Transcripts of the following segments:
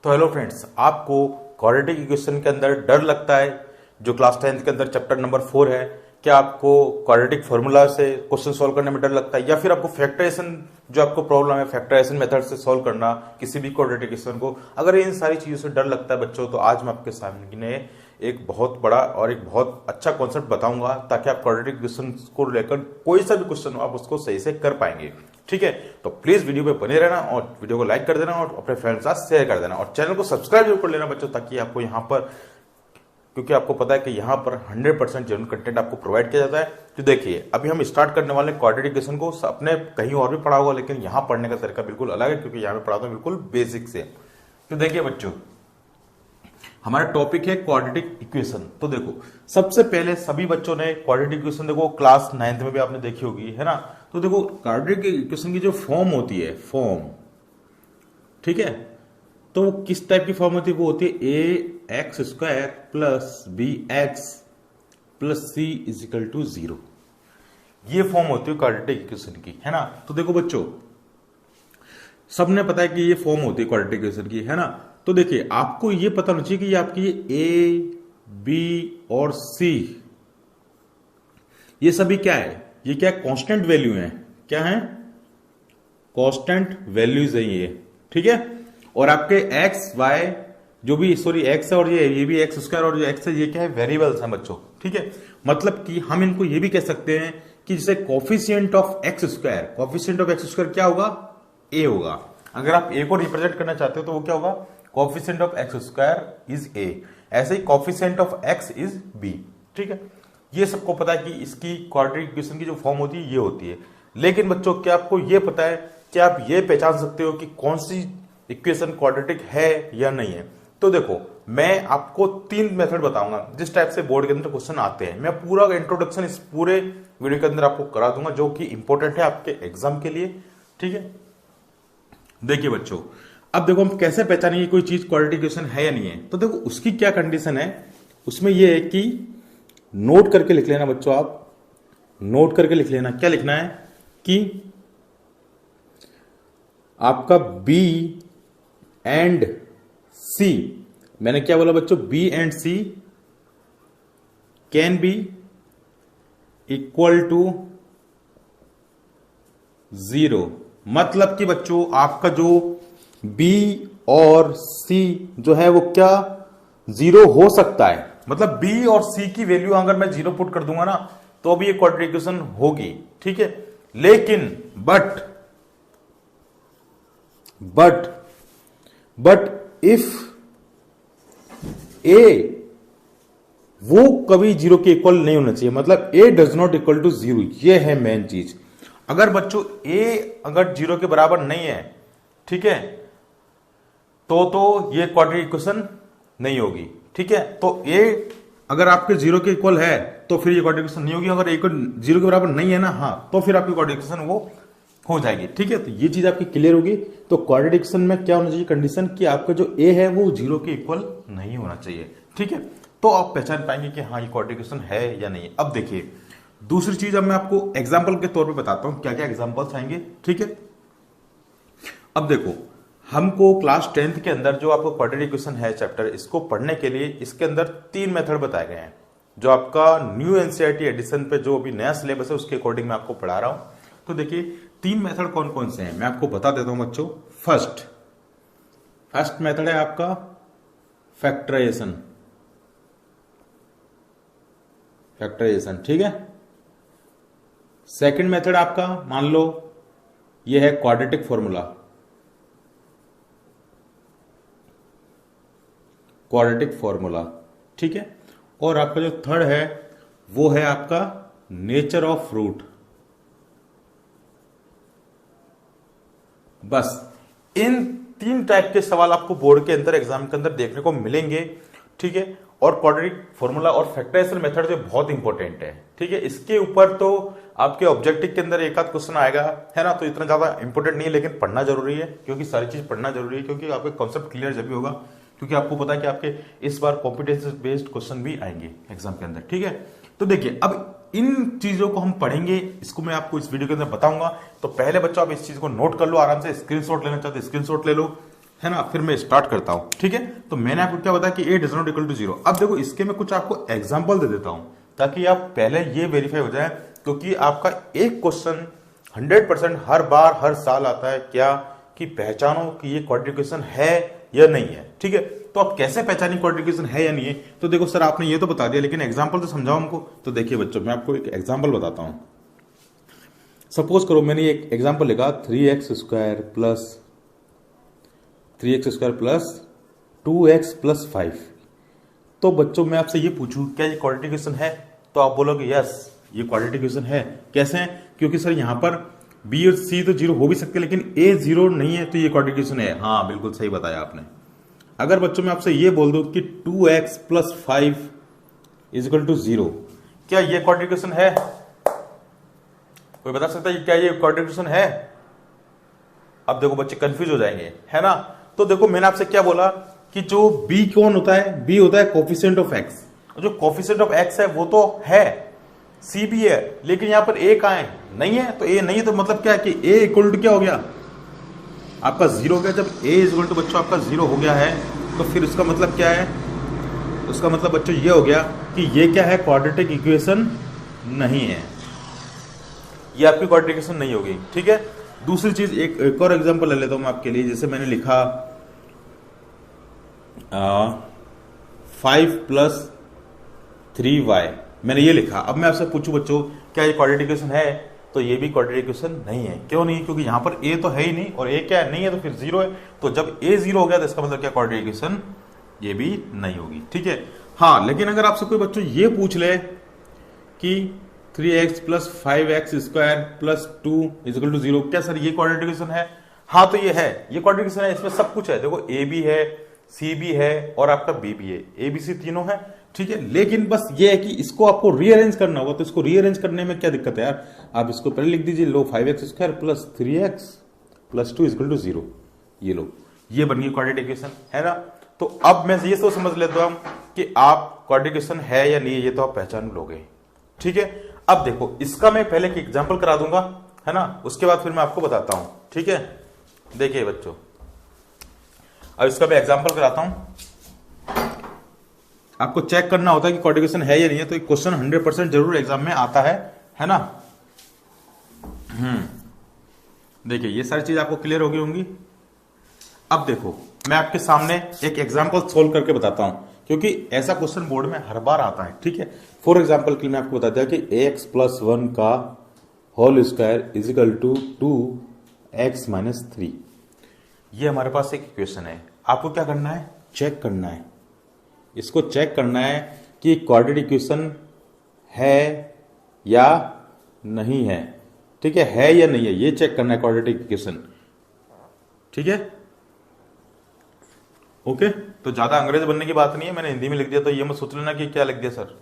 तो hello friends, आपको quadratic equation के अंदर डर लगता है जो क्लास 10th के अंदर चैप्टर नंबर 4 है। क्या आपको क्वाड्रेटिक फॉर्मूला से क्वेश्चन सॉल्व करने में डर लगता है, या फिर आपको फैक्टराइजेशन जो आपको प्रॉब्लम है फैक्टराइजेशन मेथड से सॉल्व करना किसी भी क्वाड्रेटिक इक्वेशन को, अगर इन सारी चीजों से डर लगता है बच्चों, तो आज मैं आपके सामने एक बहुत बड़ा और एक बहुत अच्छा कॉन्सेप्ट बताऊंगा ताकि आप क्वाड्रेटिक इक्वेशन को लेकर कोई सा भी क्वेश्चन हो आप उसको सही से कर पाएंगे। ठीक है, तो प्लीज वीडियो पे बने रहना और वीडियो को लाइक कर देना और अपने फ्रेंड्स के साथ शेयर कर देना और चैनल को सब्सक्राइब जरूर कर लेना बच्चों, ताकि आपको यहाँ पर, क्योंकि आपको पता है कि यहाँ पर 100% जेन्युइन कंटेंट आपको प्रोवाइड किया जाता है। तो देखिए, अभी हम स्टार्ट करने वाले क्वाड्रेटिक इक्वेशन को, अपने कहीं और भी पढ़ा होगा लेकिन यहाँ पढ़ने का तरीका बिल्कुल अलग है, क्योंकि यहाँ पे पढ़ाता हूँ बिल्कुल बेसिक से। तो देखिए बच्चों, हमारा टॉपिक है क्वाड्रेटिक इक्वेशन। तो देखो, सबसे पहले सभी बच्चों ने क्वाड्रेटिक इक्वेशन देखो क्लास 9th में भी आपने देखी होगी, है ना। तो देखो, क्वाड्रेटिक इक्वेशन की जो फॉर्म होती है, फॉर्म, ठीक है, तो किस टाइप की फॉर्म होती है? वो होती है A X square plus B X plus C is equal to 0। ये फॉर्म होती है क्वाड्रेटिक इक्वेशन की, है ना। तो देखो बच्चों, सबने पता है कि ये फॉर्म होती है क्वाड्रेटिक इक्वेशन की, है ना। तो देखिए, आपको ये पता होना चाहिए कि ये आपकी ए बी और सी ये सभी क्या है? ये क्या है? कांस्टेंट वैल्यू है। क्या है? कांस्टेंट वैल्यूज है ये, ठीक है। और आपके एक्स वाई जो भी, सॉरी एक्स है और ये भी एक्स स्क्वायर और जो एक्स है ये क्या है? वेरिएबल्स हैं बच्चों, ठीक है। मतलब कि हम इनको ये भी कह सकते हैं कि जैसे coefficient of X square, coefficient of X square क्या होगा? ए होगा। अगर आप ए को रिप्रेजेंट करना चाहते हो तो वो क्या होगा? Coefficient of X square is A. ऐसे ही coefficient of X is B, ठीक है। ये सबको पता है कि इसकी क्वाड्रेटिक इक्वेशन की जो फॉर्म होती है ये होती है। लेकिन बच्चों, क्या आपको ये पता है कि आप ये पहचान सकते हो कि कौन सी इक्वेशन क्वाड्रेटिक है या नहीं है? तो देखो, मैं आपको 3 मेथड बताऊंगा जिस टाइप से बोर्ड के अंदर क्वेश्चन आते हैं। मैं पूरा इंट्रोडक्शन इस पूरे वीडियो के अंदर आपको करा दूंगा, जो कि इंपॉर्टेंट है आपके एग्जाम के लिए, ठीक है। देखिए बच्चों, अब देखो हम कैसे पहचानेंगे कोई चीज क्वाड्रेटिक इक्वेशन है या नहीं है। तो देखो, उसकी क्या कंडीशन है, उसमें यह है कि नोट करके लिख लेना बच्चों, आप नोट करके लिख लेना। क्या लिखना है कि आपका बी एंड सी, मैंने क्या बोला बच्चों? B and C can be equal to 0। मतलब कि बच्चों, आपका जो बी और सी जो है वो क्या 0 हो सकता है। मतलब बी और सी की वैल्यू अगर मैं 0 पुट कर दूंगा ना, तो भी ये क्वाड्रेटिक इक्वेशन होगी, ठीक है। लेकिन बट इफ ए वो कभी 0 के इक्वल नहीं होना चाहिए। मतलब ए डज नॉट इक्वल टू 0, ये है मेन चीज। अगर बच्चों ए अगर 0 के बराबर नहीं है, ठीक है, तो ये क्वाड्रेटिक इक्वेशन नहीं होगी, ठीक है। तो ए अगर आपके 0 के इक्वल है तो फिर ये क्वाड्रेटिक इक्वेशन नहीं होगी। अगर ए को 0 के बराबर नहीं है ना, हाँ, तो फिर आपकी क्वाड्रेटिक इक्वेशन वो हो जाएगी, ठीक है। तो ये चीज आपकी क्लियर होगी। तो क्वाड्रेटिक इक्वेशन में क्या होना चाहिए कंडीशन, कि आपका जो ए है वो 0 के इक्वल नहीं होना चाहिए, ठीक है। तो आप पहचान पाएंगे कि हाँ ये क्वाड्रेटिक इक्वेशन है या नहीं। अब देखिए, दूसरी चीज अब मैं आपको एग्जाम्पल के तौर पे बताता हूं क्या क्या एग्जाम्पल्स आएंगे, ठीक है। अब देखो, हमको क्लास 10th के अंदर जो आपको क्वाड्रेटिक इक्वेशन है चैप्टर, इसको पढ़ने के लिए इसके अंदर 3 मेथड बताए गए हैं, जो आपका न्यू एनसीईआरटी एडिशन पे जो अभी नया सिलेबस है उसके अकॉर्डिंग मैं आपको पढ़ा रहा हूं। तो देखिए, 3 मेथड कौन कौन से हैं मैं आपको बता देता हूं बच्चों। फर्स्ट मेथड है आपका फैक्टराइजेशन, ठीक है। सेकंड मेथड आपका, मान लो यह है क्वाड्रेटिक फॉर्मूला, ठीक है। और आपका जो थर्ड है वो है आपका नेचर ऑफ रूट। बस इन 3 टाइप के सवाल आपको बोर्ड के अंदर एग्जाम के अंदर देखने को मिलेंगे, ठीक है। और क्वाड्रेटिक फॉर्मूला और फैक्टराइजेशन मेथड जो बहुत इंपॉर्टेंट है, ठीक है। इसके ऊपर तो आपके ऑब्जेक्टिव के अंदर एक आध क्वेश्चन आएगा, है ना। तो इतना ज्यादा इंपॉर्टेंट नहीं है, लेकिन पढ़ना जरूरी है, क्योंकि सारी चीज पढ़ना जरूरी है, क्योंकि आपका कॉन्सेप्ट क्लियर जब भी होगा, क्योंकि आपको पता है कि आपके इस बार कॉम्पिटेंसी बेस्ड क्वेश्चन भी आएंगे एग्जाम के अंदर, ठीक है। तो देखिए, अब इन चीजों को हम पढ़ेंगे, इसको मैं आपको इस वीडियो के अंदर बताऊंगा। तो पहले बच्चों आप इस चीज को नोट कर लो, आराम से स्क्रीनशॉट लेना चाहते स्क्रीनशॉट ले लो, है ना। फिर मैं स्टार्ट करता हूं, ठीक है। तो मैंने आपको क्या बताया कि a does not equal to 0। अब देखो इसके मैं कुछ आपको एग्जांपल दे देता हूं ताकि आप पहले ये वेरीफाई हो जाए, क्योंकि आपका एक क्वेश्चन 100% हर बार हर साल आता है क्या कि पहचानो कि ये क्वाड्रेटिक इक्वेशन है या नहीं है, ठीक है। तो आप कैसे पहचानिए क्वाड्रेटिक इक्वेशन है या नहीं है। तो देखो सर आपने ये तो बता दिया, लेकिन एग्जांपल तो समझाओ हमको। तो देखिए बच्चों, मैं आपको एक एग्जांपल बताता हूं। सपोज करो मैंने एक एग्जांपल लिखा 3x square plus 2x plus 5। तो बच्चों मैं आपसे ये पूछूं क्या ये क्वाड्रेटिक इक्वेशन है, तो आप बोलोगे यस ये क्वाड्रेटिक इक्वेशन है। कैसे है? क्योंकि सर यहां पर b और c तो 0 हो भी सकते हैं, लेकिन a 0 नहीं है, तो ये क्वाड्रेटिक इक्वेशन है। हाँ बिल्कुल सही बताया आपने। अगर बच्चों मैं आपसे ये बोल दूं कि 2x plus 5 is equal to 0, क्या ये क्वाड्रेटिक इक्वेशन है? कोई बता सकता है क्या ये क्वाड्रेटिक इक्वेशन है? अब देखो बच्चे कंफ्यूज हो जाएंगे, है ना। तो देखो मैंने आपसे क्या बोला कि जो b कौन होता है, b होता है कोफिशिएंट ऑफ x। जो कोफिशिएंट ऑफ x है वो तो है, c भी है, लेकिन यहां पर a कहां है? नहीं है। तो a नहीं है तो मतलब क्या है कि a इक्वल टू क्या हो गया आपका 0 हो गया। जब a इक्वल टू बच्चों आपका 0 हो गया है तो फिर उसका मतलब क्या है? उसका मतलब बच्चों ये हो गया कि ये क्या है, क्वाड्रेटिक इक्वेशन नहीं है, ये आपकी क्वाड्रेटिक इक्वेशन नहीं होगी, ठीक है। दूसरी चीज एक और एग्जांपल ले लेता हूं मैं आपके लिए। जैसे मैंने लिखा 5 प्लस 3y, मैंने ये लिखा। अब मैं आपसे पूछूं बच्चों क्या ये क्वाड्रेटिक इक्वेशन है, तो ये भी क्वाड्रेटिक इक्वेशन नहीं है। क्यों नहीं? क्योंकि यहां पर a तो है ही नहीं, और a क्या है? नहीं है, तो फिर 0 है। तो जब a 0 हो गया तो इसका मतलब क्या, क्वाड्रेटिक इक्वेशन ये भी नहीं होगी, ठीक है। हाँ लेकिन अगर आपसे कोई बच्चों ये पूछ ले कि 3x plus 5x square plus 2 equal to 0, क्या सर ये क्वाड्रेटिक इक्वेशन है? हाँ तो ये है, ये क्वाड्रेटिक इक्वेशन है। इसमें सब कुछ है, देखो a भी है, c भी है और आपका b भी है, a b c तीनों है, ठीक है। लेकिन बस ये है कि इसको आपको रीअरेंज करना होगा। तो इसको रीअरेंज करने में क्या दिक्कत है यार, आप इसको पहले लिख दीजिए, लो 5x square plus 3x plus 2 equal to 0, ये लो, ये बन गई क्वाड्रेटिक इक्वेशन, है ना। तो अब मैं ये तो समझ लेता हूं कि आप क्वाड्रेटिक इक्वेशन है या नहीं, ये तो आप पहचान लोगे, ठीक है। अब देखो इसका मैं पहले एक एग्जांपल करा दूंगा, है ना, उसके बाद फिर मैं आपको बताता हूं, ठीक है। देखिए बच्चों, अब इसका मैं एग्जांपल कराता हूं। आपको चेक करना होता है कि क्वाड्रेटिक इक्वेशन है या नहीं है। तो एक क्वेश्चन 100% जरूर एग्जाम में आता है ना। देखिए ये सारी चीज आपको क्लियर हो गई होंगी। अब देखो मैं आपके सामने एक एग्जांपल सोल्व करके बताता हूं, क्योंकि ऐसा क्वेश्चन बोर्ड में हर बार आता है, ठीक है। फॉर एग्जांपल के लिए मैं आपको बता दिया कि ax प्लस 1 का whole square is equal to 2x minus 3। ये हमारे पास एक इक्वेशन है। आपको क्या करना है, चेक करना है, इसको चेक करना है कि क्वाड्रेटिक इक्वेशन है या नहीं है, ठीक है या नहीं है, ये चेक करना है क्वाड्रेटिक इक्वेशन, ठीक है। ओके, तो ज्यादा अंग्रेज बनने की बात नहीं है, मैंने हिंदी में लिख दिया तो ये मत सोच लेना कि क्या लिख दिया सर,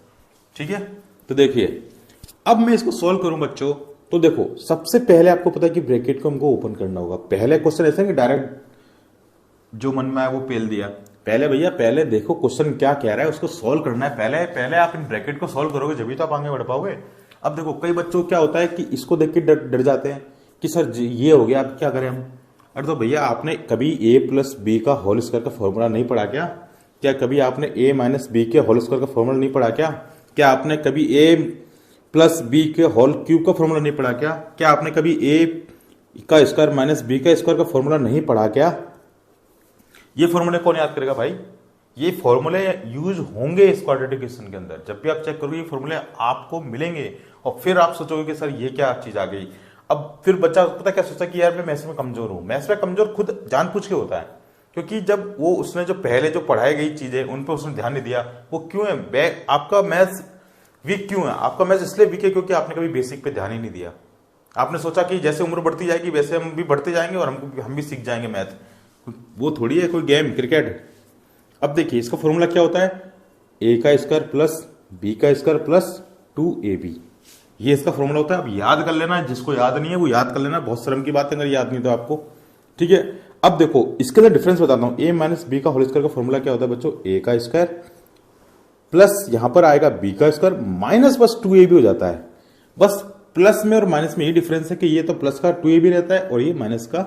ठीक है। तो देखिए अब मैं इसको सॉल्व करूं बच्चों, तो देखो सबसे पहले आपको पता है कि ब्रैकेट को हमको ओपन करना होगा। पहले क्वेश्चन ऐसा है कि डायरेक्ट जो मन में आया वो पेल दिया। पहले भैया पहले देखो क्वेश्चन क्या कह रहा है, उसको सॉल्व करना है। पहले आप इन ब्रैकेट को सॉल्व करोगे जब भी तो आप आगे बढ़ पाओगे। अब देखो कई बच्चों क्या होता है कि इसको देख के डर जाते हैं कि सर ये हो गया, अब क्या करें हम। अरे तो भैया आपने कभी a प्लस बी का होल स्क्वायर का फॉर्मूला नहीं पढ़ा क्या कभी आपने a माइनस बी के होल स्क्वायर का फॉर्मूला नहीं पढ़ा क्या आपने कभी a प्लस बी के होल क्यूब का फॉर्मूला नहीं पढ़ा क्या आपने कभी a का स्क्वायर माइनस बी का स्क्वायर का फॉर्मूला नहीं पढ़ा क्या? ये फॉर्मूले कौन याद करेगा भाई? ये फॉर्मूले यूज होंगे इस क्वाड्रेटिक इक्वेशन के अंदर। जब भी आप चेक करोगे ये फॉर्मूले आपको मिलेंगे और फिर आप सोचोगे कि सर ये क्या चीज आ गई। अब फिर बच्चा पता क्या सोचा कि यार मैं मैथ्स में कमजोर हूं। मैथ्स में कमजोर खुद जानबूझ के होता है, क्योंकि जब वो उसने जो पहले जो पढ़ाई गई चीजें उन पर उसने ध्यान नहीं दिया। वो क्यों है आपका मैथ्स वीक क्यों है? आपका मैथ्स इसलिए वीक है क्योंकि आपने कभी बेसिक पे ध्यान ही नहीं दिया। आपने सोचा कि जैसे उम्र बढ़ती जाएगी वैसे हम भी बढ़ते जाएंगे और हम भी सीख जाएंगे मैथ। वो थोड़ी है कोई गेम क्रिकेट। अब देखिए इसका फॉर्मूला क्या होता है, a का स्क्वायर प्लस b का स्क्वायर प्लस 2ab, ये इसका फॉर्मूला होता है। अब याद कर लेना, जिसको याद नहीं है वो याद कर लेना, बहुत शर्म की बात है अगर याद नहीं तो आपको, ठीक है। अब देखो इसके अंदर डिफरेंस बताता हूं, a माइनस बी का होल स्क्वायर का फॉर्मूला क्या होता है बच्चों, a का स्क्वायर प्लस यहां पर आएगा b का स्क्वायर माइनस बस 2ab हो जाता है। बस प्लस में और माइनस में ये डिफरेंस है कि ये तो प्लस का 2ab रहता है और ये माइनस का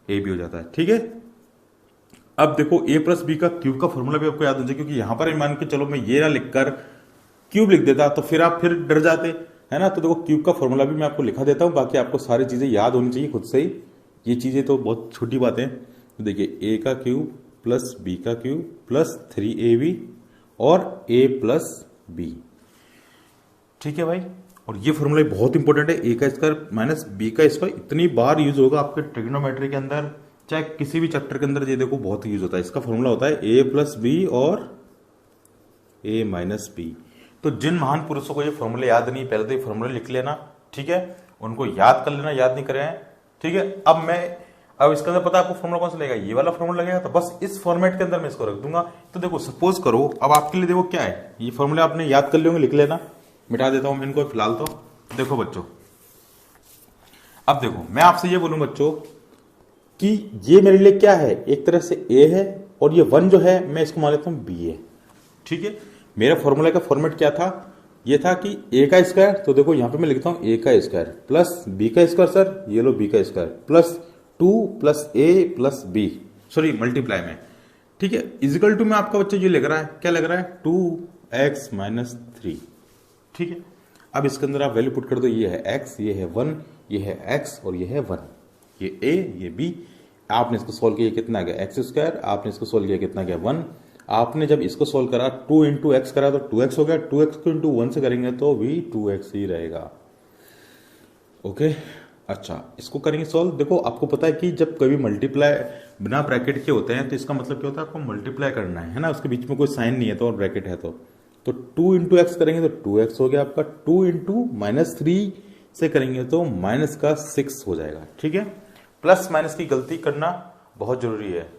ab हो जाता है, ठीक है। अब देखो a प्लस बी का क्यूब का फॉर्मूला भी आपको याद हो जाए, क्योंकि यहां पर मान के चलो मैं ये ना लिखकर क्यूब लिख देता तो फिर आप फिर डर जाते, है ना। तो देखो क्यूब का फॉर्मूला भी मैं आपको लिखा देता हूं, बाकी आपको सारी चीजें याद होनी चाहिए खुद से ही। ये चीजें तो बहुत छोटी बातें हैं। तो देखिए a का क्यूब प्लस b का क्यूब प्लस 3ab और a प्लस बी, ठीक है भाई। और ये फॉर्मूला बहुत इंपॉर्टेंट है, a का स्क्वायर माइनस b का स्क्वायर इतनी बार यूज होगा आपके ट्रिग्नोमेट्री के अंदर, चाहे किसी भी चैप्टर के अंदर, ये देखो बहुत यूज होता है। इसका फॉर्मूला होता है a प्लस बी और a माइनस बी। तो जिन महान पुरुषों को ये फॉर्मूले याद नहीं, पहले तो ये फॉर्मूले लिख लेना, ठीक है, उनको याद कर लेना, याद नहीं करें, ठीक है। अब इसके अंदर पता है आपको फॉर्मूला कौन सा लगेगा, ये वाला फॉर्मूला लगेगा। तो बस इस फॉर्मेट के अंदर मैं इसको रख दूंगा। तो देखो सपोज करो, अब आपके लिए देखो क्या है, ये फॉर्मूले आपने याद कर लिए होंगे, लिख लेना। मिटा देता हूं मैं इनको फिलहाल। तो देखो बच्चों, अब देखो मैं आपसे ये बोलूं बच्चों कि ये मेरे लिए क्या है, एक तरह से a है और ये 1 जो है मैं इसको मान लेता हूं b है, ठीक है। मेरा फॉर्मूला का फॉर्मेट क्या था, ये था कि a का स्क्वायर, तो देखो यहां पे मैं लिखता हूं a का स्क्वायर प्लस b का स्क्वायर, सर ये लो b का square plus 2 plus a plus b, sorry multiply में, ठीक है, इजिकल टू में आपका बच्चा ये लग रहा है, क्या लग रहा है 2x माइनस 3, ठीक है। अब इसके अंदर आप वैल्यू पुट कर दो, ये है x, ये है 1, ये है x और ये है 1, ये a ये b। आपने इसको सोल्व किया कितना गया एक्स स्क्वायर, आपने इसको सोल्व किया कितना गया 1। आपने जब इसको सोल्व करा 2 इंटू एक्स करा तो 2x हो गया, 2x को इंटू 1 से करेंगे तो भी 2x ही रहेगा, ओके। अच्छा इसको करेंगे सोल्व। देखो आपको पता है कि जब कभी मल्टीप्लाई बिना ब्रैकेट के होते हैं तो इसका मतलब क्या होता है, आपको मल्टीप्लाई करना है ना, उसके बीच में कोई साइन नहीं है तो और ब्रैकेट है तो 2 इंटू एक्स करेंगे तो 2x हो गया आपका, 2 इंटू माइनस 3 से करेंगे तो माइनस का 6 हो जाएगा, ठीक है। प्लस माइनस की गलती करना बहुत जरूरी है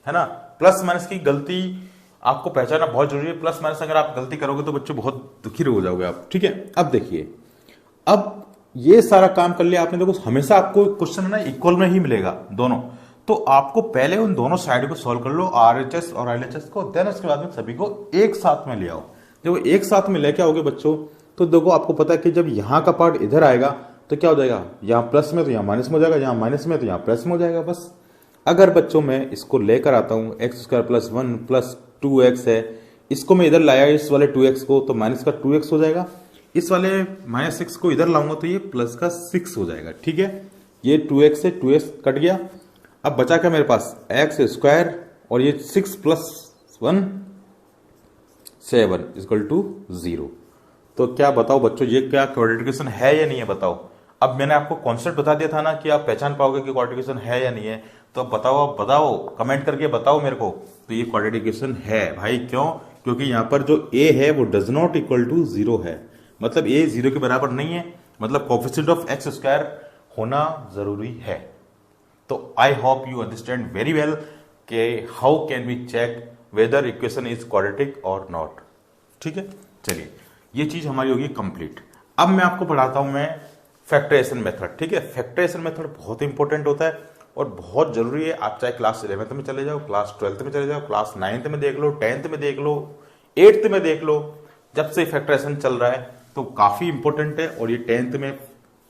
ना, प्लस माइनस की गलती आपको पहचानना बहुत जरूरी है। प्लस माइनस अगर आप गलती करोगे तो बच्चों बहुत दुखी हो जाओगे आप, ठीक है। अब देखिए, अब ये सारा काम कर लिया आपने, देखो हमेशा आपको क्वेश्चन है ना इक्वल में ही मिलेगा दोनों, तो आपको पहले उन दोनों साइड को सॉल्व कर लो, आरएचएस और एलएचएस को, देन उसके बाद में सभी को एक साथ में ले आओ। देखो एक साथ में लेके आओगे बच्चों तो देखो आपको पता है कि जब यहां का पार्ट इधर आएगा तो क्या हो जाएगा, यहां प्लस में तो यहां माइनस में हो जाएगा, यहां माइनस में तो यहां प्लस में हो जाएगा। बस अगर बच्चों मैं इसको लेकर आता हूं x square plus 1 plus 2x है, इसको मैं इधर लाया इस वाले 2x को तो माइनस का 2x हो जाएगा, इस वाले माइनस 6 को इधर लाऊंगा तो ये प्लस का 6 हो जाएगा, ठीक है। ये 2x से 2x कट गया, अब बचा क्या मेरे पास एक्स स्क्वायर और ये 6 प्लस 1 7 इक्वल टू 0। तो क्या बताओ बच्चों, ये क्या क्वाड्रेटिक इक्वेशन है या नहीं है, बताओ। अब मैंने आपको कॉन्सेप्ट बता दिया था ना कि आप पहचान पाओगे कि क्वाड्रेटिक इक्वेशन है या नहीं है, तो अब बताओ कमेंट करके बताओ मेरे को। तो ये क्वाड्रेटिक इक्वेशन है भाई, क्यों, क्योंकि यहां पर जो a है वो डज नॉट इक्वल टू 0 है, मतलब a 0 के बराबर नहीं है, मतलब कोएफिशिएंट ऑफ एक्स स्क्वायर होना जरूरी है। तो I hope you understand very well कि how can we check whether equation is quadratic और नॉट, ठीक है। चलिए ये चीज हमारी होगी कंप्लीट। अब मैं आपको पढ़ाता हूं मैं फैक्टराइजेशन मेथड, ठीक है। फैक्टराइजेशन मेथड बहुत इंपॉर्टेंट होता है और बहुत जरूरी है। आप चाहे क्लास 11th में चले जाओ, क्लास 12th में चले जाओ, क्लास 9th में देख लो, 10th में देख लो, 8th में देख लो, जब से फैक्टराइजेशन चल रहा है तो काफी इंपॉर्टेंट है। और ये 10th में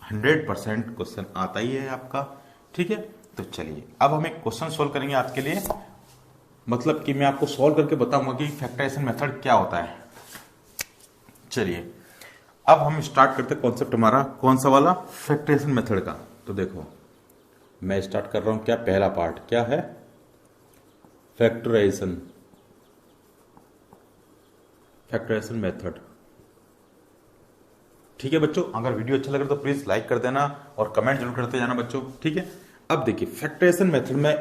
100% क्वेश्चन आता ही है आपका, ठीक है। तो चलिए अब हम एक क्वेश्चन सोल्व करेंगे आपके लिए, मतलब कि मैं आपको सोल्व करके बताऊंगा कि फैक्टराइजेशन मेथड क्या होता है। चलिए अब हम स्टार्ट करते हैं कॉन्सेप्ट हमारा कौन सा वाला, फैक्टराइजेशन मेथड का। तो देखो मैं स्टार्ट कर रहा हूं, क्या पहला पार्ट क्या है, फैक्टराइजेशन मेथड, ठीक है बच्चों। अगर वीडियो अच्छा लगे तो प्लीज लाइक कर देना और कमेंट जरूर करते जाना बच्चों, ठीक है। अब देखिए फैक्टराइजेशन मेथड में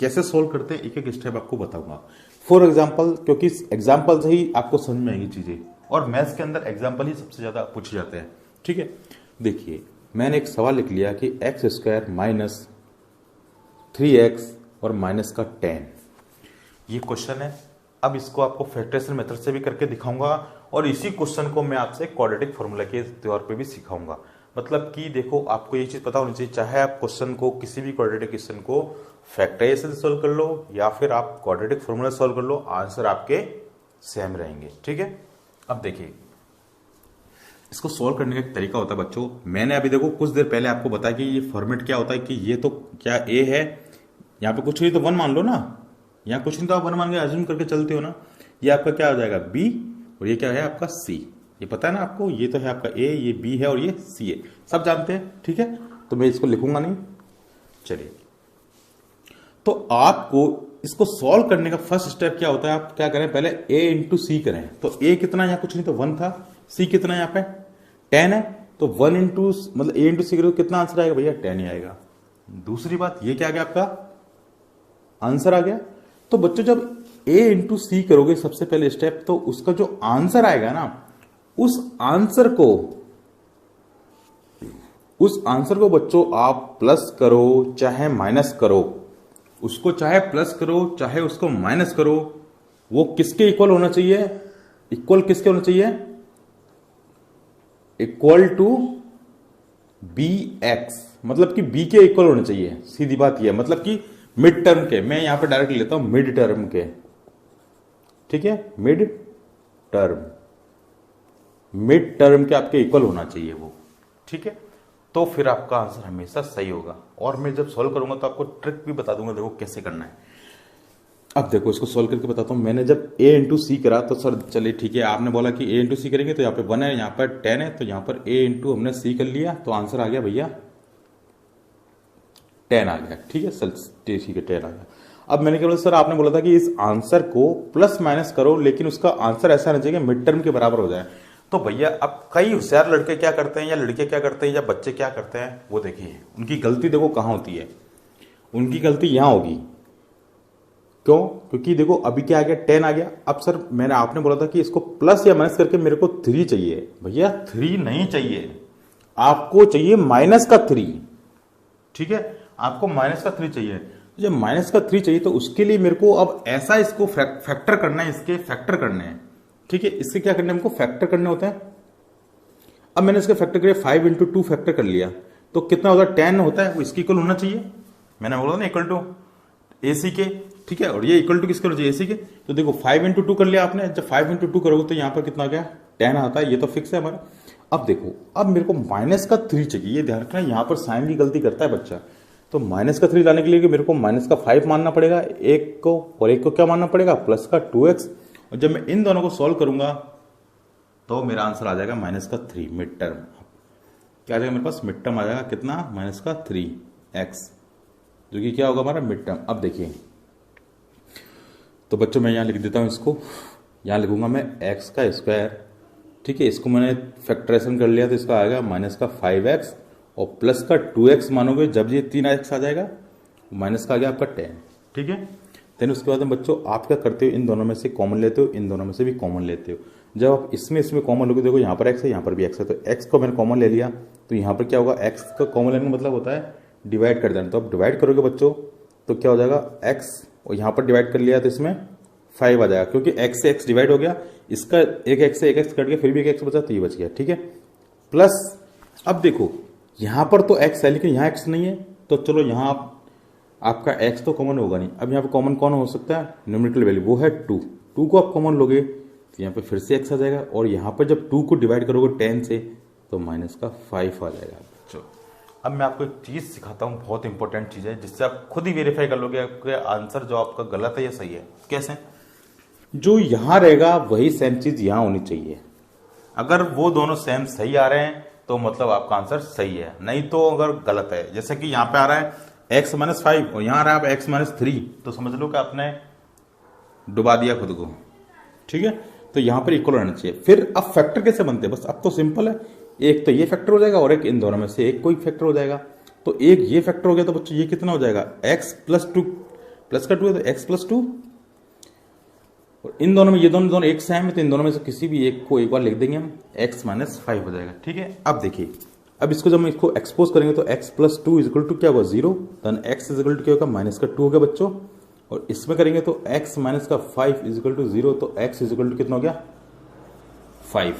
कैसे सोल्व करते हैं, एक एक स्टेप आपको बताऊंगा। फॉर एग्जांपल, क्योंकि एग्जांपल से ही आपको समझ में आएंगी चीजें, और मैथ्स के अंदर एग्जांपल ही सबसे ज्यादा पूछे जाते हैं, ठीक है। देखिए मैंने एक सवाल लिख लिया कि एक्स स्क्वायर माइनस 3x और माइनस का 10, ये क्वेश्चन है। अब इसको आपको फैक्टराइजेशन मेथड से भी करके दिखाऊंगा और इसी क्वेश्चन को मैं आपसे क्वाड्रेटिक फॉर्मूला के तौर पे भी सिखाऊंगा। मतलब कि देखो आपको ये चीज पता होनी चाहिए, चाहे आप क्वेश्चन को किसी भी क्वाड्रेटिक क्वेश्चन को फैक्टराइजेशन से सोल्व कर लो या फिर आप क्वाड्रेटिक फॉर्मूला सोल्व कर लो, आंसर आपके सेम रहेंगे, ठीक है। अब देखिए इसको सोल्व करने का एक तरीका होता है बच्चों। मैंने अभी देखो कुछ देर पहले आपको बताया कि ये फॉर्मेट क्या होता है, कि ये तो क्या ए है, यहाँ पे कुछ नहीं तो 1 मान लो ना, यहाँ कुछ नहीं तो आप 1 मान के अज्यूम करके चलते हो ना। ये आपका क्या हो जाएगा B, और ये क्या है आपका C। ये पता है ना आपको, ये तो है आपका A, ये B है और ये C है, सब जानते हैं, ठीक है। तो मैं इसको लिखूंगा नहीं। चलिए, तो आपको इसको सॉल्व करने का फर्स्ट स्टेप क्या होता है, आप क्या करें, पहले A इंटू सी करें। तो A कितना, यहाँ कुछ नहीं तो 1 था, C कितना यहाँ पे 10 है, तो 1 इंटू मतलब A इंटू सी करो कितना आंसर आएगा भैया, 10 ही आएगा। दूसरी बात, ये क्या आ गया आपका आंसर आ गया। तो बच्चों जब A इंटू सी करोगे सबसे पहले स्टेप, तो उसका जो आंसर आएगा ना, उस आंसर को बच्चों आप प्लस करो चाहे माइनस करो, उसको चाहे प्लस करो चाहे उसको माइनस करो, वो किसके इक्वल होना चाहिए, इक्वल किसके होना चाहिए, इक्वल टू बी एक्स, मतलब कि बी के इक्वल होने चाहिए। सीधी बात यह, मतलब कि मिड टर्म के, मैं यहां पे डायरेक्ट लेता हूं मिड टर्म के, ठीक है, मिड टर्म के आपके इक्वल होना चाहिए वो, ठीक है। तो फिर आपका आंसर हमेशा सही होगा। और मैं जब सॉल्व करूंगा तो आपको ट्रिक भी बता दूंगा, देखो कैसे करना है। अब देखो इसको सॉल्व करके बताता हूं। मैंने जब A इंटू सी करा तो सर चलिए ठीक है, आपने बोला कि A इंटू सी करेंगे तो यहाँ पे 1 है, यहाँ पर 10 है, तो यहाँ पर A इंटू हमने सी कर लिया, तो आंसर आ गया भैया 10 आ गया, ठीक है सर, ठीक है 10 आ गया। अब मैंने क्या बोला, सर आपने बोला था कि इस आंसर को प्लस माइनस करो, लेकिन उसका आंसर ऐसा रहना चाहिए मिड टर्म के बराबर हो जाए। तो भैया अब कई होशियार लड़के क्या करते हैं, या लड़के क्या करते हैं, या बच्चे क्या करते हैं, वो देखिए उनकी गलती देखो कहां होती है। उनकी गलती यहां होगी, क्यों, क्योंकि देखो अभी क्या आ गया 10 आ गया। अब सर मैंने आपने बोला था कि इसको प्लस या माइनस करके मेरे को 3 चाहिए, भैया 3 नहीं चाहिए, आपको चाहिए माइनस का 3, ठीक है, आपको माइनस का 3 चाहिए। जब माइनस का 3 चाहिए तो उसके लिए मेरे को अब ऐसा इसको फैक्टर करना है, इसके फैक्टर करने हैं, ठीक है, इसके क्या करने हमको फैक्टर करने होते हैं। अब मैंने इसके फैक्टर किया 5 इंटू 2 फैक्टर कर लिया, तो कितना होता है 10 होता है, वो इसकी इक्वल होना चाहिए। मैंने बोला ना इक्वल टू AC के, ठीक है, और ये इक्वल टू किसके होना चाहिए, AC के। तो देखो 5 इंटू 2 कर लिया आपने, जब 5 इंटू 2 करोगे तो यहाँ पर कितना आ गया 10 आता है, ये तो फिक्स है हमारा। अब देखो, अब मेरे को माइनस का 3 चाहिए, ये ध्यान रखना यहाँ पर साइन की गलती करता है बच्चा। तो माइनस का 3 लाने के लिए मेरे को माइनस का 5 मानना पड़ेगा एक को, और एक को क्या मानना पड़ेगा प्लस का 2x, और जब मैं इन दोनों को सॉल्व करूंगा तो मेरा आंसर आ जाएगा माइनस का 3 मिड टर्म। क्या आ जाएगा मेरे पास, मिड टर्म आ जाएगा कितना, माइनस का 3x, जो कि क्या होगा हमारा मिड टर्म। अब देखिए, तो बच्चों मैं यहां लिख देता हूं इसको, यहां लिखूंगा मैं x का स्क्वायर, ठीक है, इसको मैंने फैक्टराइजेशन कर लिया तो इसका आएगा माइनस का 5x, और प्लस का 2x मानोगे जब ये 3x आ जाएगा, माइनस का आ गया आपका 10, ठीक है। देन उसके बाद में बच्चों आप क्या करते हो, इन दोनों में से कॉमन लेते हो, इन दोनों में से भी कॉमन लेते हो। जब आप इसमें कॉमन लोगे, देखो यहाँ पर x है, यहाँ पर भी x है, तो x को मैंने कॉमन ले लिया, तो यहाँ पर क्या होगा, x का कॉमन लेने का मतलब होता है डिवाइड कर देना। तो आप डिवाइड करोगे बच्चों तो क्या हो जाएगा x, और यहाँ पर डिवाइड कर लिया तो इसमें 5 आ जाएगा, क्योंकि x से x डिवाइड हो गया, इसका एक x से एक x कट गया, फिर भी एक x बचा, तो ये बच गया, ठीक है। प्लस अब देखो यहाँ पर तो x है लेकिन यहाँ x नहीं है, तो चलो यहाँ आपका x तो कॉमन होगा नहीं। अब यहाँ पे कॉमन कौन हो सकता है, न्यूमेरिकल वैल्यू, वो है 2 को आप कॉमन लोगे तो यहाँ पे फिर से x आ जाएगा, और यहाँ पर जब 2 को डिवाइड करोगे 10 से तो माइनस का 5 आ जाएगा बच्चों। अब मैं आपको एक चीज सिखाता हूँ, बहुत इंपॉर्टेंट चीज है, जिससे आप खुद ही वेरीफाई कर लोगे आपके आंसर जो आपका गलत है या सही है। कैसे, जो यहां रहेगा वही सेम चीज यहां होनी चाहिए। अगर वो दोनों सेम सही आ रहे हैं तो मतलब आपका आंसर सही है, नहीं तो अगर गलत है, जैसे कि यहाँ पे आ रहा है x माइनस 5 और यहाँ आ रहा है x माइनस 3, तो समझ लो कि आपने डुबा दिया खुद को, ठीक है। तो यहाँ पर इक्वल रहना चाहिए। फिर अब फैक्टर कैसे बनते हैं, बस अब तो सिंपल है, एक तो ये फैक्टर हो जाएगा और एक इन दोनों में से एक कोई फैक्टर हो जाएगा। तो एक ये फैक्टर हो गया तो बच्चों ये कितना हो जाएगा, x प्लस 2, प्लस का 2 है तो x प्लस 2, और इन दोनों में ये दोनों एक सेम है तो इन दोनों में से किसी भी एक को एक बार लिख देंगे हम, x माइनस 5 हो जाएगा, ठीक है। अब देखिए, अब इसको जब हम इसको एक्सपोज करेंगे तो x plus 2 is equal to क्या होगा 0, then x is equal to क्या होगा माइनस का 2 होगा बच्चों, और इसमें करेंगे तो x माइनस का 5 इज इक्वल टू 0, तो x इज इक्वल टू कितना हो गया 5,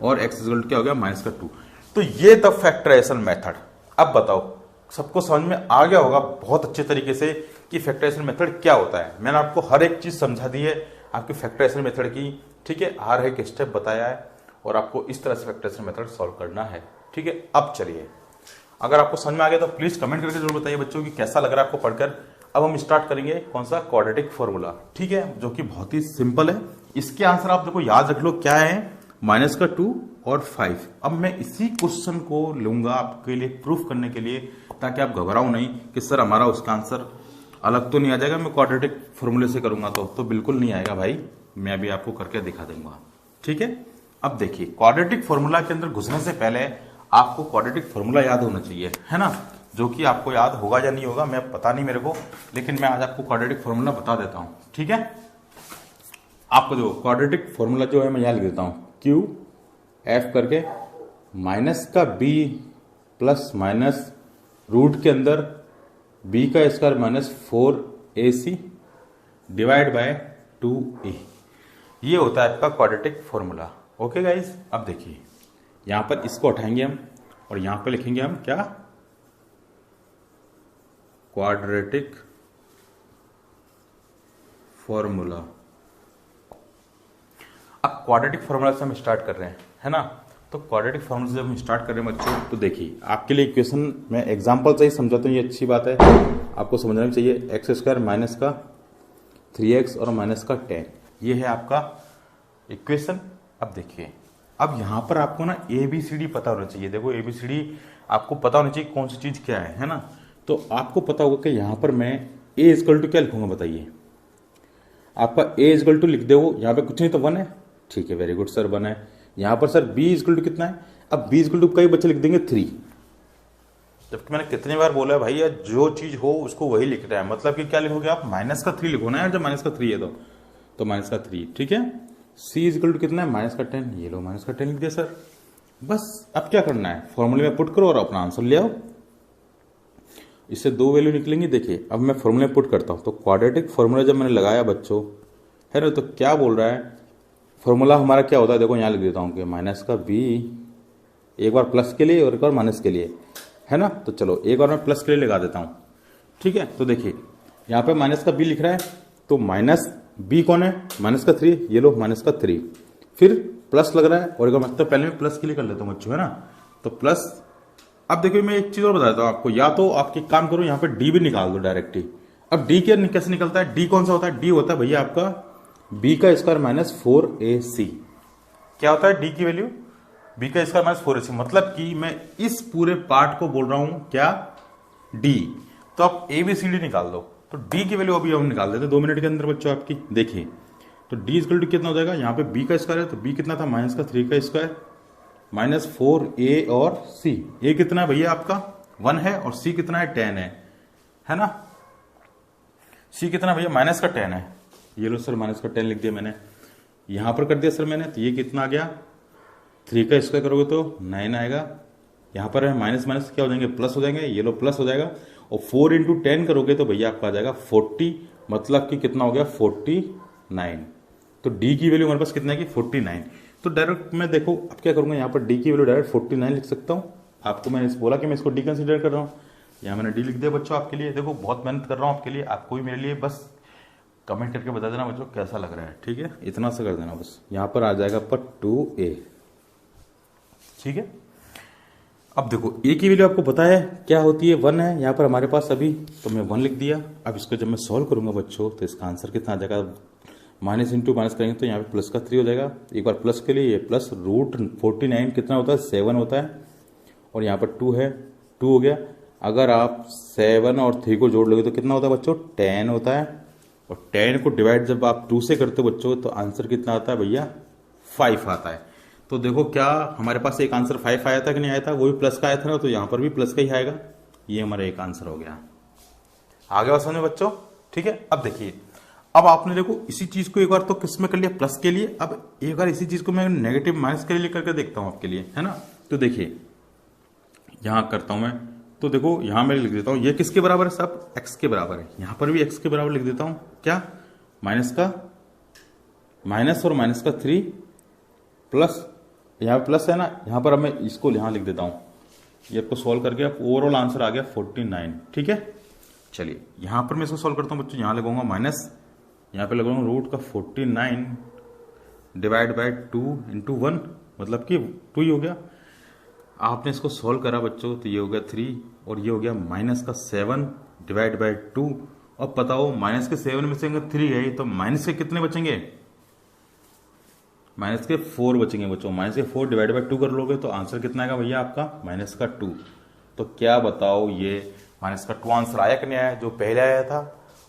और x इज इक्वल टू क्या हो गया माइनस का 2। तो ये द फैक्टराइजेशन मेथड। अब बताओ सबको समझ में आ गया होगा बहुत अच्छे तरीके से कि फैक्टराइजेशन मेथड क्या होता है। मैंने आपको हर एक चीज समझा दी है आपकी फैक्टराइजेशन मेथड की, ठीक है, हर एक स्टेप बताया है, और आपको इस तरह से फैक्टराइजेशन मेथड सॉल्व करना है, ठीक है। अब चलिए, अगर आपको समझ में आ गया तो प्लीज कमेंट करके जरूर बताइए बच्चों कि कैसा लग रहा है आपको पढ़कर। अब हम स्टार्ट करेंगे कौन सा क्वाड्रेटिक फॉर्मूला, ठीक है, जो कि बहुत ही सिंपल है। इसके आंसर आप देखो याद रख लो क्या है, -2 और 5। अब मैं इसी क्वेश्चन को लूंगा आपके लिए प्रूफ करने के लिए, ताकि आप घबराओ नहीं कि सर हमारा उसका आंसर अलग तो नहीं आ जाएगा, मैं क्वाड्रेटिक फॉर्मूले से करूंगा तो बिल्कुल नहीं आएगा भाई, मैं अभी आपको करके दिखा दूंगा, ठीक है। अब देखिए क्वाड्रेटिक फॉर्मूला के अंदर घुसने से पहले आपको क्वाड्रेटिक फॉर्मूला याद होना चाहिए, है ना, जो कि आपको याद होगा या नहीं होगा मैं पता नहीं मेरे को, लेकिन मैं आज आपको क्वाड्रेटिक फॉर्मूला बता देता हूं, ठीक है। आपको जो क्वाड्रेटिक फॉर्मूला जो है मैं यहां लिख देता हूं, क्यू एफ करके माइनस का बी प्लस माइनस रूट के अंदर बी का square -4ac divide by 2a, ये होता है आपका क्वाड्रेटिक फॉर्मूला। ओके गाइस, अब देखिए यहां पर इसको उठाएंगे हम और यहां पर लिखेंगे हम क्या, क्वाड्रेटिक फॉर्मूला। अब क्वाड्रेटिक फॉर्मूला से हम स्टार्ट कर रहे हैं, है ना, तो क्वाड्रेटिक फॉर्मूला से जब हम स्टार्ट कर रहे हैं बच्चों, तो देखिए आपके लिए इक्वेशन मैं एग्जांपल से ही समझाता हूँ, ये अच्छी बात है, आपको समझना भी चाहिए। x² माइनस का 3x और माइनस का 10, ये है आपका इक्वेशन। अब देखिए अब यहां पर आपको ना ABCD पता होना चाहिए। देखो ABCD आपको पता होना चाहिए कौन सी चीज क्या है ना, तो आपको पता होगा कि यहां पर मैं a इक्वल टू क्या लिखूंगा बताइए, आपका a इक्वल टू लिख दो, यहाँ पे कुछ नहीं तो 1 है, ठीक है, वेरी गुड सर 1 है। यहाँ पर सर b इक्वल टू कितना है, अब b इक्वल टू कई बच्चे लिख देंगे 3, जबकि मैंने कितनी बार बोला है भाई यार जो चीज हो उसको वही लिख रहा है, मतलब कि क्या लिखोगे आप -3 लिखो ना यार, जब -3 है तो -3, ठीक है। c इक्वल टू कितना है -10, ये लो -10 लिख दिया सर, बस अब क्या करना है, फॉर्मूले में पुट करो और अपना आंसर ले आओ। इससे 2 वैल्यू निकलेंगी। देखिए अब मैं फॉर्मूले पुट करता हूं, तो क्वाड्रेटिक फॉर्मूला जब मैंने लगाया बच्चों, है ना, तो क्या बोल रहा है, फॉर्मूला हमारा क्या होता है, देखो यहां लिख देता हूं कि माइनस का बी, एक बार प्लस के लिए और एक बार माइनस के लिए, है ना, तो चलो एक बार मैं प्लस के लिए लगा देता हूं, ठीक है। तो देखिए यहां पे माइनस का बी लिख रहा है, तो माइनस बी कौन है, -3, ये लो -3, फिर प्लस लग रहा है और एक बार मतलब पहले मैं प्लस के लिए कर लेता हूं बच्चों, है ना, तो प्लस। अब देखिए मैं एक चीज और बता देता हूं आपको, या तो आप एक काम करो यहाँ पे डी भी निकाल दो डायरेक्ट ही। अब डी कैसे निकलता है, डी कौन सा होता है, डी होता है भैया आपका बी का स्क्वायर -4ac। क्या होता है डी की वैल्यू, बी का स्क्वायर -4ac, मतलब कि मैं इस पूरे पार्ट को बोल रहा हूं क्या, डी। तो आप ABCD निकाल दो, तो डी की वैल्यू अभी हम निकाल देते 2 मिनट के अंदर बच्चों आपकी। देखिए तो डी इक्वल टू कितना हो जाएगा, यहाँ पे बी का स्क्वायर है तो बी कितना था, -3 का स्क्वायर -4a और c, ए कितना है भैया आपका 1 है और c कितना है 10 है ना, c कितना भैया -10 है, ये लो सर -10 लिख दिया मैंने, यहां पर कर दिया सर मैंने, तो ये कितना आ गया, 3 का स्क्वायर करोगे तो 9 आएगा, यहां पर है माइनस माइनस क्या हो जाएंगे, प्लस हो जाएंगे, ये लो प्लस हो जाएगा, और 4 × 10 करोगे तो भैया आपका आ जाएगा 40, मतलब कि कितना हो गया 49। तो डी की वैल्यू हमारे पास कितना है कि 49। तो डायरेक्ट मैं देखो अब क्या करूंगा, यहाँ पर डी की वैल्यू डायरेक्ट 49 लिख सकता हूँ। आपको मैंने बोला कि मैं इसको डी कंसिडर कर रहा हूँ, यहाँ मैंने डी लिख दिया बच्चों आपके लिए। देखो बहुत मेहनत कर रहा हूँ आपके लिए, आपको भी मेरे लिए, बस कमेंट करके बता देना बच्चों कैसा लग रहा है, ठीक है, इतना सा कर देना बस। यहाँ पर आ जाएगा पर 2a, ठीक है। अब देखो a की वैल्यू आपको पता है क्या होती है, 1 है यहाँ पर हमारे पास अभी, तो मैं 1 लिख दिया। अब इसको जब मैं सॉल्व करूंगा बच्चों तो इसका आंसर कितना आ जाएगा, माइनस इंटू माइनस करेंगे तो यहाँ पे प्लस का 3 हो जाएगा, एक बार प्लस के लिए ये प्लस √49 कितना होता है 7 होता है, और यहाँ पर 2 है 2 हो गया। अगर आप 7 और 3 को जोड़ लोगे तो कितना होता है बच्चों 10 होता है, और 10 को डिवाइड जब आप 2 से करते हो बच्चों तो आंसर कितना आता है भैया 5 आता है। तो देखो क्या हमारे पास एक आंसर 5 आया था कि नहीं आया था, वो भी प्लस का आया था ना, तो यहाँ पर भी प्लस का ही आएगा, ये हमारा एक आंसर हो गया। आगे बात समझे बच्चों, ठीक है। अब देखिए अब आपने देखो इसी चीज को एक बार तो किस में कर लिया, प्लस के लिए, अब एक बार इसी चीज को मैं नेगेटिव माइनस के लिए करके देखता हूं आपके लिए, है ना। तो देखिए यहां करता हूं मैं, तो देखो यहां मैं लिख देता हूं ये किसके बराबर है, सब x के बराबर है, यहां पर भी x के बराबर लिख देता हूं, क्या माइनस और माइनस का 3 प्लस, यहाँ प्लस है ना, यहां पर अब मैं इसको यहां लिख देता हूं, ये आपको सॉल्व करके आप ओवरऑल आंसर आ गया 49, ठीक है। चलिए यहां पर मैं इसको सॉल्व करता हूं बच्चों, यहां लगाऊंगा माइनस, यहाँ पे लगाऊंगा रूट का 49 डिवाइड बाय 2 × 1, मतलब कि 2 ही हो गया। आपने इसको सॉल्व करा बच्चों तो ये हो गया 3, और ये हो गया -7 डिवाइड बाय 2, अब बताओ माइनस के 7 में से अगर 3 है तो माइनस के कितने बचेंगे? माइनस के 4 बचेंगे बच्चों। माइनस के 4 डिवाइड बाई 2 कर लोगे तो आंसर कितना आएगा भैया आपका? माइनस का 2। तो क्या बताओ ये माइनस का 2 आंसर आया कि नहीं आया? जो पहले आया था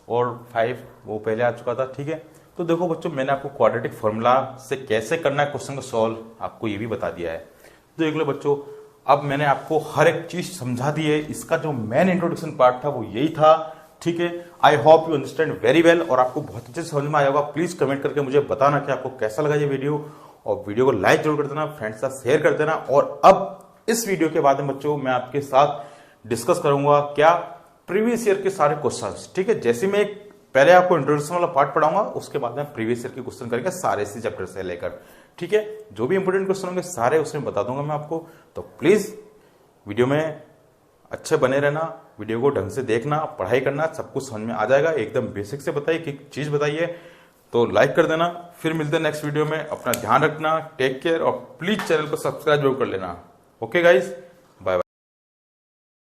और 5 वो पहले आ चुका था, ठीक है। तो देखो बच्चों, मैंने आपको क्वाड्रेटिक फॉर्मूला से कैसे करना है क्वेश्चन को सॉल्व आपको ये भी बता दिया है। तो देख लो बच्चों, अब मैंने आपको हर एक चीज समझा दी है। इसका जो मेन इंट्रोडक्शन पार्ट था वो यही था, ठीक है। आई hope you understand very well और आपको बहुत अच्छे से समझ में आया होगा। प्लीज कमेंट करके मुझे बताना कि आपको कैसा लगा ये वीडियो, और वीडियो को लाइक जरूर कर देना, फ्रेंड्स के साथ शेयर कर देना। और अब इस वीडियो के बाद में बच्चों मैं आपके साथ डिस्कस करूंगा क्या प्रीवियस ईयर के सारे क्वेश्चंस, ठीक है। जैसे मैं पहले आपको इंट्रोडक्शन वाला पार्ट पढ़ाऊंगा, उसके बाद में प्रीवियस ईयर के क्वेश्चन करेंगे सारे इसी चैप्टर से लेकर, ठीक है। जो भी इंपोर्टेंट क्वेश्चन होंगे सारे उसमें बता दूंगा मैं आपको। तो प्लीज वीडियो में अच्छे बने रहना, वीडियो को ढंग से देखना, पढ़ाई करना, सब कुछ समझ में आ जाएगा। एकदम बेसिक से बताइए कि चीज बताइए, तो लाइक कर देना। फिर मिलते हैं नेक्स्ट वीडियो में। अपना ध्यान रखना, टेक केयर, और प्लीज चैनल को सब्सक्राइब जरूर कर लेना। Okay guys.